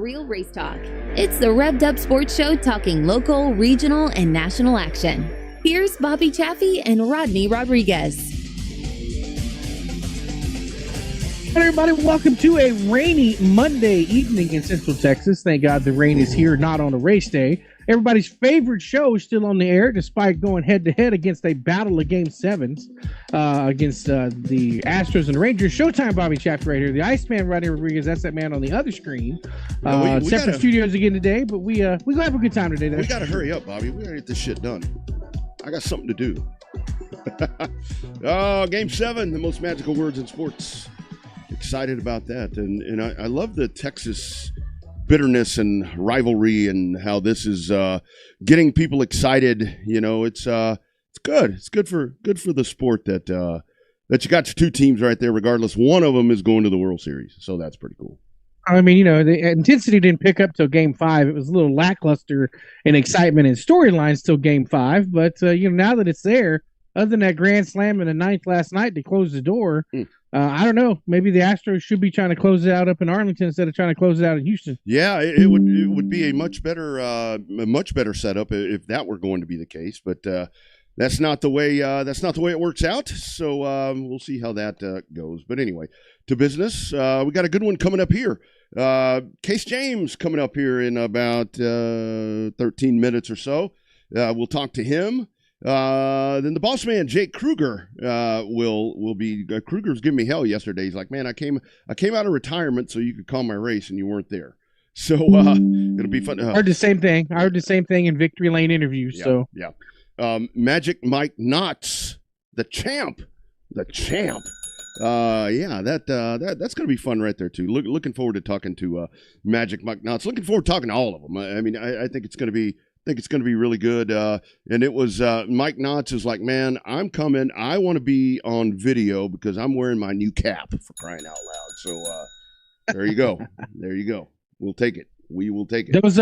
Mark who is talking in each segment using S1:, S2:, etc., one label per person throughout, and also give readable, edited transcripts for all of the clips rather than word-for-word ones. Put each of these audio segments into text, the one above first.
S1: real race talk. It's the Revved Up Sports Show talking local, regional, and national action. Here's Bobby Chaffee and Rodney Rodriguez.
S2: Hey everybody, welcome to a rainy Monday evening in Central Texas. Thank God the rain is here, not on a race day. Everybody's favorite show is still on the air, despite going head-to-head against a battle of Game 7s against the Astros and Rangers. Showtime, Bobby Chaffee right here. The Iceman, Rodney Rodriguez, that's that man on the other screen. Separate studios again today, but we gonna have a good time today.
S3: We got to hurry up, Bobby. We got to get this shit done. I got something to do. Game 7, the most magical words in sports. Excited about that. And I love the Texas bitterness and rivalry and how this is getting people excited. You know, it's good. It's good for the sport that you got two teams right there. Regardless, one of them is going to the World Series, so that's pretty cool.
S2: I mean, you know, the intensity didn't pick up till Game 5. It was a little lackluster in excitement and storylines till Game 5. But now that it's there, other than that grand slam in the ninth last night to close the door. I don't know. Maybe the Astros should be trying to close it out up in Arlington instead of trying to close it out in Houston.
S3: Yeah, it would be a much better setup if that were going to be the case. But that's not the way it works out. So we'll see how that goes. But anyway, to business. We got a good one coming up here. Case James coming up here in about 13 minutes or so. We'll talk to him. Then the boss man, Jake Kruger, will be. Kruger's giving me hell yesterday. He's like, man, I came out of retirement so you could call my race and you weren't there. So it'll be fun.
S2: I heard the same thing. In Victory Lane interviews.
S3: Yeah,
S2: so
S3: yeah. Magic Mike Knotts, the champ. That's going to be fun right there too. Looking forward to talking to Magic Mike Knotts. Looking forward to talking to all of them. I mean, I think it's going to be. Really good. And it was Mike Knotts is like, man, I'm coming. I want to be on video because I'm wearing my new cap, for crying out loud. So there you go. There you go. We'll take it. We will take it.
S2: Those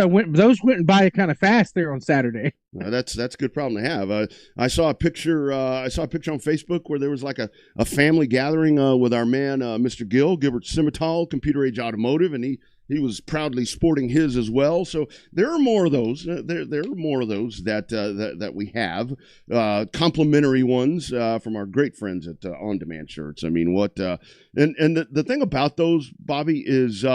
S2: went by kind of fast there on Saturday.
S3: That's a good problem to have. I saw a picture. On Facebook where there was like a family gathering with our man, Mr. Gilbert Simmental, Computer Age Automotive, and he was proudly sporting his as well. So there are more of those. There are more of those that we have. Complimentary ones from our great friends at On Demand Shirts. I mean, what and the thing about those, Bobby, is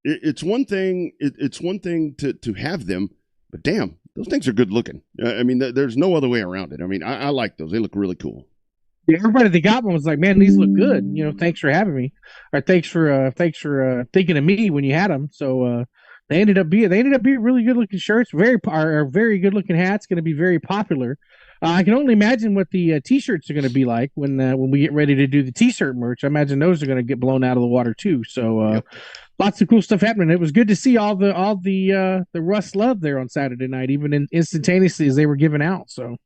S3: it's one thing. It's one thing to have them, but damn, those things are good looking. I mean, there's no other way around it. I mean, I like those. They look really cool.
S2: Yeah, everybody that got one was like, "Man, these look good." You know, thanks for having me, or thanks for thinking of me when you had them. So they ended up being really good looking shirts, very good looking hats. Going to be very popular. I can only imagine what the t-shirts are going to be like when we get ready to do the t-shirt merch. I imagine those are going to get blown out of the water too. So
S3: yep.
S2: Lots of cool stuff happening. It was good to see all the RUSS love there on Saturday night, even instantaneously as they were giving out. So.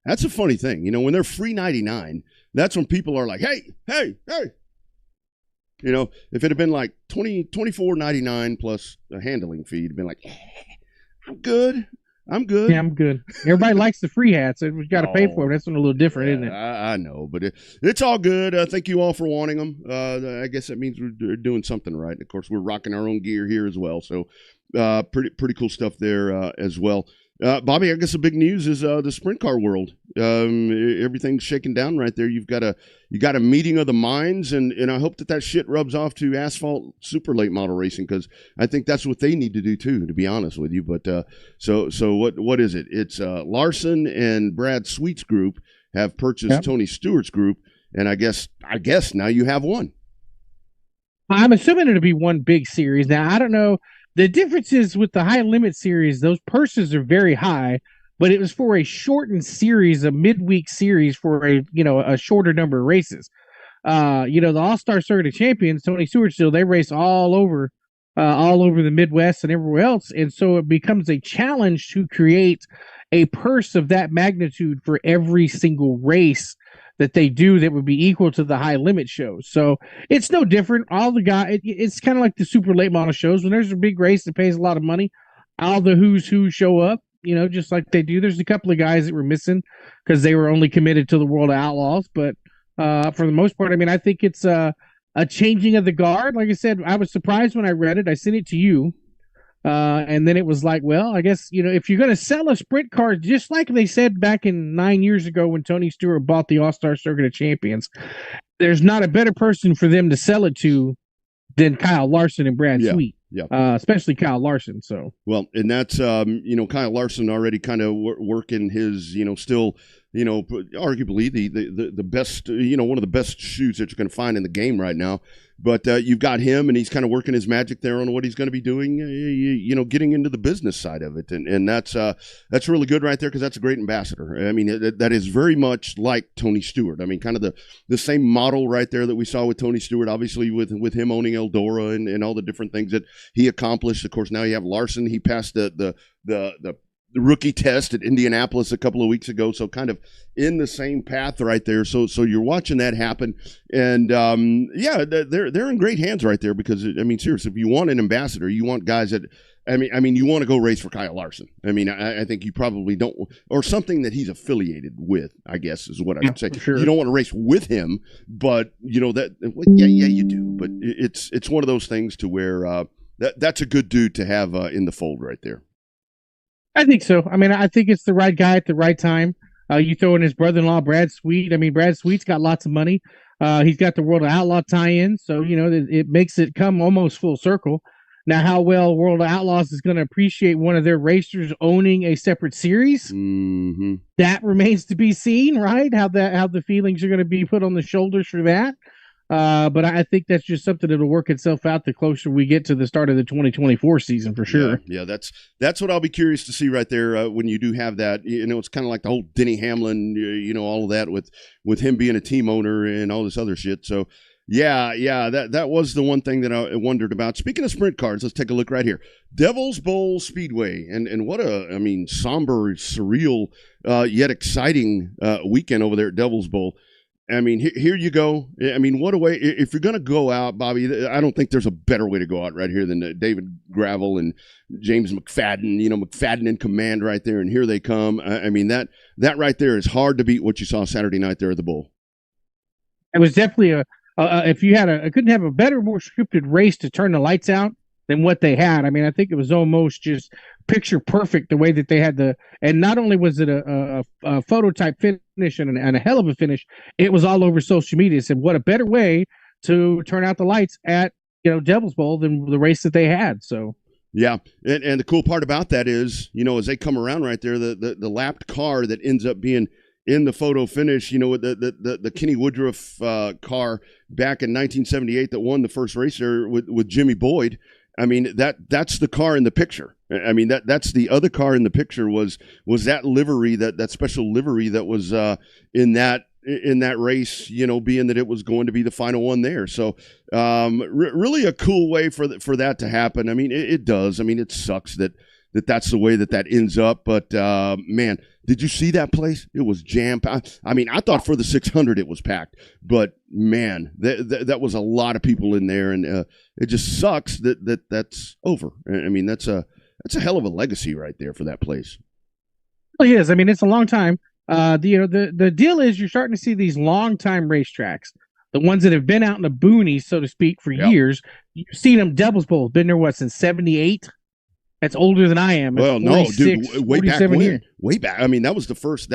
S3: That's a funny thing. You know, when they're free 99, that's when people are like, hey. You know, if it had been like $24.99 plus a handling fee, it'd been like, I'm good.
S2: Yeah, I'm good. Everybody likes the free hats. We got to pay for them. That's a little different, isn't it?
S3: I know, but it's all good. Thank you all for wanting them. I guess that means we're doing something right. Of course, we're rocking our own gear here as well. So pretty cool stuff there as well. Bobby, I guess the big news is the sprint car world. Everything's shaking down right there. You got a meeting of the minds, and I hope that shit rubs off to asphalt super late model racing, because I think that's what they need to do too, to be honest with you. But so what is it? It's Larson and Brad Sweet's group have purchased Tony Stewart's group, and I guess now you have one.
S2: I'm assuming it'll be one big series. Now I don't know. The difference is with the high limit series, those purses are very high, but it was for a shortened series, a midweek series for a shorter number of races. The All-Star Circuit of Champions, Tony Stewart still, they race all over the Midwest and everywhere else. And so it becomes a challenge to create a purse of that magnitude for every single race that they do that would be equal to the high limit shows. So it's no different. All the guys, it's kind of like the super late model shows. When there's a big race that pays a lot of money, all the who's who show up, just like they do. There's a couple of guys that were missing because they were only committed to the World of Outlaws. But for the most part, I mean, I think it's a changing of the guard. Like I said, I was surprised when I read it. I sent it to you. And then it was like, well, I guess, if you're going to sell a sprint car, just like they said back in 9 years ago when Tony Stewart bought the All-Star Circuit of Champions, there's not a better person for them to sell it to than Kyle Larson and Brad Sweet.
S3: Yeah.
S2: Especially Kyle Larson. So,
S3: well, and that's, Kyle Larson already kind of working his, still, arguably the best, one of the best shoes that you're going to find in the game right now. But you've got him, and he's kind of working his magic there on what he's going to be doing, getting into the business side of it. And that's really good right there, because that's a great ambassador. I mean, that is very much like Tony Stewart. I mean, kind of the same model right there that we saw with Tony Stewart, obviously with him owning Eldora and all the different things that he accomplished. Of course, now you have Larson. He passed the rookie test at Indianapolis a couple of weeks ago, so kind of in the same path right there. So you're watching that happen, and they're in great hands right there, because I mean, seriously, if you want an ambassador, you want guys that I mean, you want to go race for Kyle Larson. I mean, I think you probably don't, or something that he's affiliated with, I guess is what I would say.
S2: Sure.
S3: You don't want to race with him, but you do. But it's one of those things to where that's a good dude to have in the fold right there.
S2: I think so. I mean, I think it's the right guy at the right time. You throw in his brother-in-law, Brad Sweet. I mean, Brad Sweet's got lots of money. He's got the World of Outlaw tie-in, so, it makes it come almost full circle. Now, how well World of Outlaws is going to appreciate one of their racers owning a separate series, that remains to be seen, right? How the feelings are going to be put on the shoulders for that. But I think that's just something that'll work itself out the closer we get to the start of the 2024 season, for sure.
S3: Yeah, that's what I'll be curious to see right there when you do have that. It's kind of like the whole Denny Hamlin, all of that with him being a team owner and all this other shit. So, that was the one thing that I wondered about. Speaking of sprint cars, let's take a look right here. Devil's Bowl Speedway, and what somber, surreal, yet exciting weekend over there at Devil's Bowl. I mean, here you go. I mean, what a way. If you're going to go out, Bobby, I don't think there's a better way to go out right here than David Gravel and James McFadden, McFadden in command right there. And here they come. I mean, that right there is hard to beat what you saw Saturday night there at the Bowl.
S2: It was definitely if you had I couldn't have a better, more scripted race to turn the lights out than what they had. I mean, I think it was almost just picture perfect the way that they had and not only was it a phototype finish and a hell of a finish, it was all over social media. Said, what a better way to turn out the lights at Devil's Bowl than the race that they had. So
S3: yeah, and the cool part about that is, as they come around right there, the lapped car that ends up being in the photo finish, with the Kenny Woodruff car back in 1978 that won the first race there with Jimmy Boyd. I mean, that's the car in the picture. I mean, that's the other car in the picture was that livery, that special livery that was in that race, being that it was going to be the final one there. So really a cool way for that to happen. I mean, it does. I mean, it sucks that's the way that ends up. But man, did you see that place? It was jam-packed. I mean, I thought for the 600 it was packed, but man, that was a lot of people in there, and it just sucks that's over. I mean, that's a hell of a legacy right there for that place.
S2: Well, it is. I mean, it's a long time. The deal is you're starting to see these long time racetracks, the ones that have been out in the boonies, so to speak, for years. You've seen them. Devil's Bowl been there since '78. That's older than I am.
S3: Well, no, dude, way back when.
S2: Years.
S3: Way back. I mean, that was the first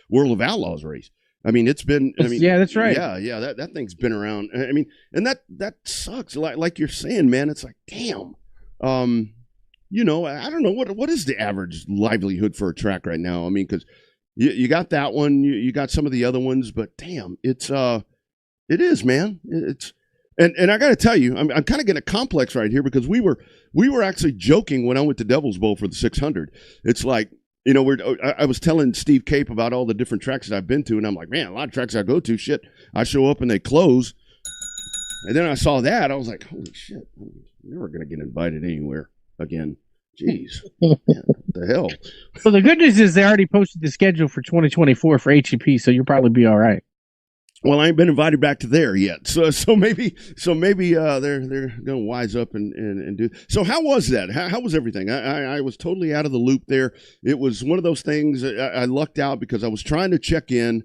S3: World of Outlaws race. I mean, it's been.
S2: Yeah, that's right.
S3: Yeah. That thing's been around. I mean, and that sucks. Like you're saying, man. It's like, damn. I don't know what is the average livelihood for a track right now. I mean, because you got that one, you got some of the other ones, but damn, it is, man. It's. And I got to tell you, I'm kind of getting a complex right here, because we were actually joking when I went to Devil's Bowl for the 600. It's like, I was telling Steve Cape about all the different tracks that I've been to, and I'm like, man, a lot of tracks I go to, shit, I show up and they close. And then I saw that, I was like, holy shit, I'm never going to get invited anywhere again. Jeez, man, what the hell?
S2: So the good news is they already posted the schedule for 2024 for HEP, so you'll probably be all right.
S3: Well, I ain't been invited back to there yet, so maybe they're gonna wise up and do. So how was that? How was everything? I was totally out of the loop there. It was one of those things. I lucked out because I was trying to check in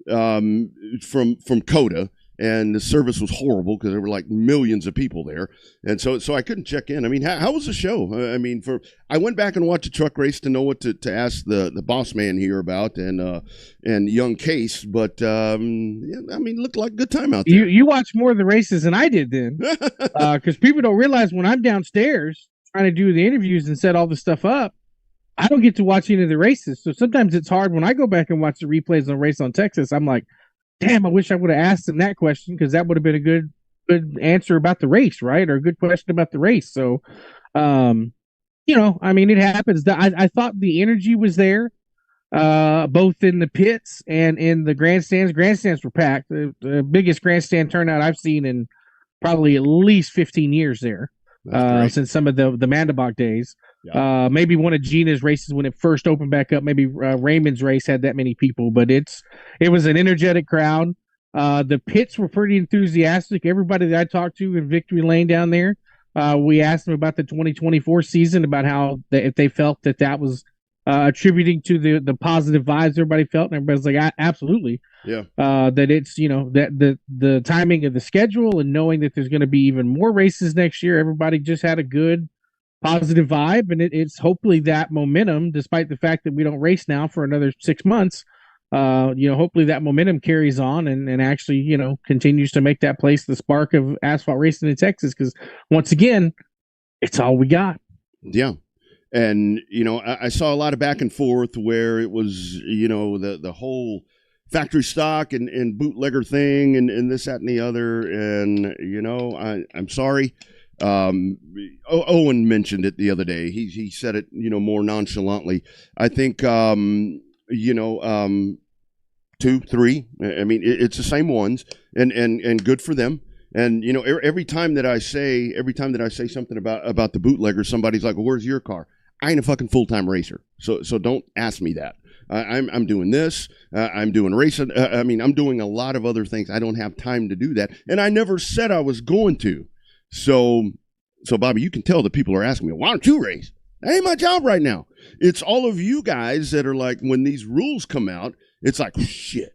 S3: from COTA, and the service was horrible because there were like millions of people there, and so I couldn't check in. I mean, how was the show? I mean, I went back and watched a truck race to know what to ask the boss man here about, and young Case, but yeah, I mean, it looked like a good time out there.
S2: You watched more of the races than I did then, because people don't realize when I'm downstairs trying to do the interviews and set all the stuff up, I don't get to watch any of the races. So sometimes it's hard when I go back and watch the replays on Race on Texas. I'm like, damn, I wish I would have asked him that question, because that would have been a good answer about the race, right? Or a good question about the race. So, you know, I mean, it happens. I thought the energy was there, both in the pits and in the grandstands. Grandstands were packed. The biggest grandstand turnout I've seen in probably at least 15 years there, since some of the Mandabach days. Yeah. Maybe one of Gina's races when it first opened back up, maybe Raymond's race had that many people, but it was an energetic crowd. The pits were pretty enthusiastic. Everybody that I talked to in Victory Lane down there, we asked them about the 2024 season, about how if they felt that was attributing to the positive vibes everybody felt, and everybody's like, absolutely. Yeah. That it's, you know, that the timing of the schedule and knowing that there's going to be even more races next year, everybody just had a good positive vibe, and it's hopefully that momentum, despite the fact that we don't race now for another 6 months, you know, hopefully that momentum carries on and actually, you know, continues to make that place the spark of asphalt racing in Texas, because once again, it's all we got.
S3: Yeah. And, you know, I saw a lot of back and forth where it was, you know, the whole factory stock and bootlegger thing and this, that, and the other. And, you know, I'm sorry. Owen mentioned it the other day. He said it, you know, more nonchalantly. I think, you know, 2, 3. I mean, it's the same ones, and good for them. And you know, every time that I say something about the bootlegger, somebody's like, "Well, where's your car?" I ain't a fucking full-time racer, so don't ask me that. I'm doing this. I'm doing racing. I mean, I'm doing a lot of other things. I don't have time to do that, and I never said I was going to. So Bobby, you can tell that people are asking me, why don't you race? That ain't my job right now. It's all of you guys that are like, when these rules come out, it's like, shit,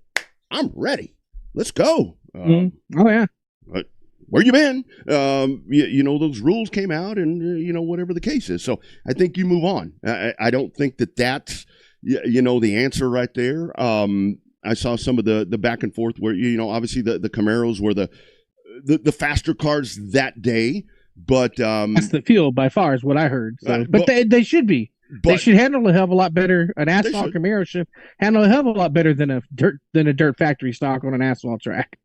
S3: I'm ready. Let's go.
S2: Oh, yeah.
S3: But where you been? You know, those rules came out and, you know, whatever the case is. So I think you move on. I don't think that's, you know, the answer right there. I saw some of the back and forth where, you know, obviously the Camaros were the faster cars that day, but
S2: that's the field by far is what I heard. So, but they should be. They should handle a hell of a lot better. An asphalt Camaro should handle a hell of a lot better than a dirt factory stock on an asphalt track.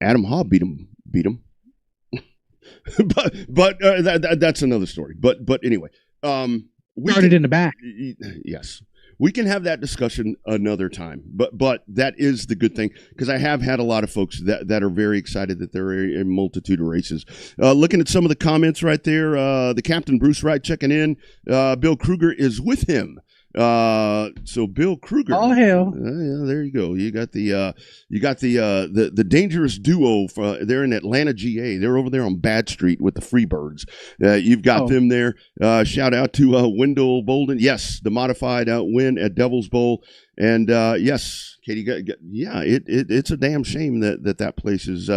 S3: Adam Hobb beat him. but that's another story. But anyway,
S2: we started in the back.
S3: Yes. We can have that discussion another time, but that is the good thing, because I have had a lot of folks that are very excited that there are a multitude of races. Looking at some of the comments right there, the Captain Bruce Wright checking in. Bill Kruger is with him. So Bill Kruger.
S2: Oh hell!
S3: Yeah, there you go. You got the dangerous duo they're in Atlanta, GA. They're over there on Bad Street with the Freebirds. You've got them there. Shout out to Wendell Bolden. Yes, the modified win at Devil's Bowl. And yes, Katie. Yeah, it's a damn shame that place is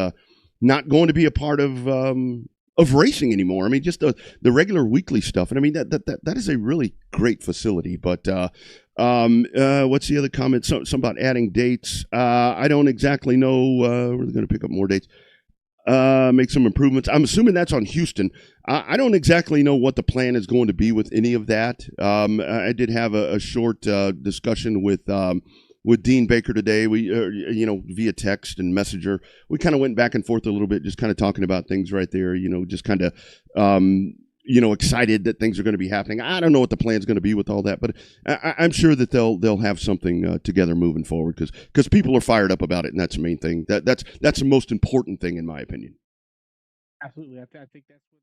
S3: not going to be a part of racing anymore. I mean, just the regular weekly stuff. And I mean, that is a really great facility. But what's the other comment? Some about adding dates. I don't exactly know. We're going to pick up more dates. Make some improvements. I'm assuming that's on Houston. I don't exactly know what the plan is going to be with any of that. I did have a short discussion with Dean Baker today. We, you know, via text and messenger, we kind of went back and forth a little bit, just kind of talking about things right there, you know, just kind of, you know, excited that things are going to be happening. I don't know what the plan is going to be with all that, but I'm sure that they'll have something together moving forward, because people are fired up about it, and that's the main thing. That's the most important thing, in my opinion.
S2: Absolutely. I think that's what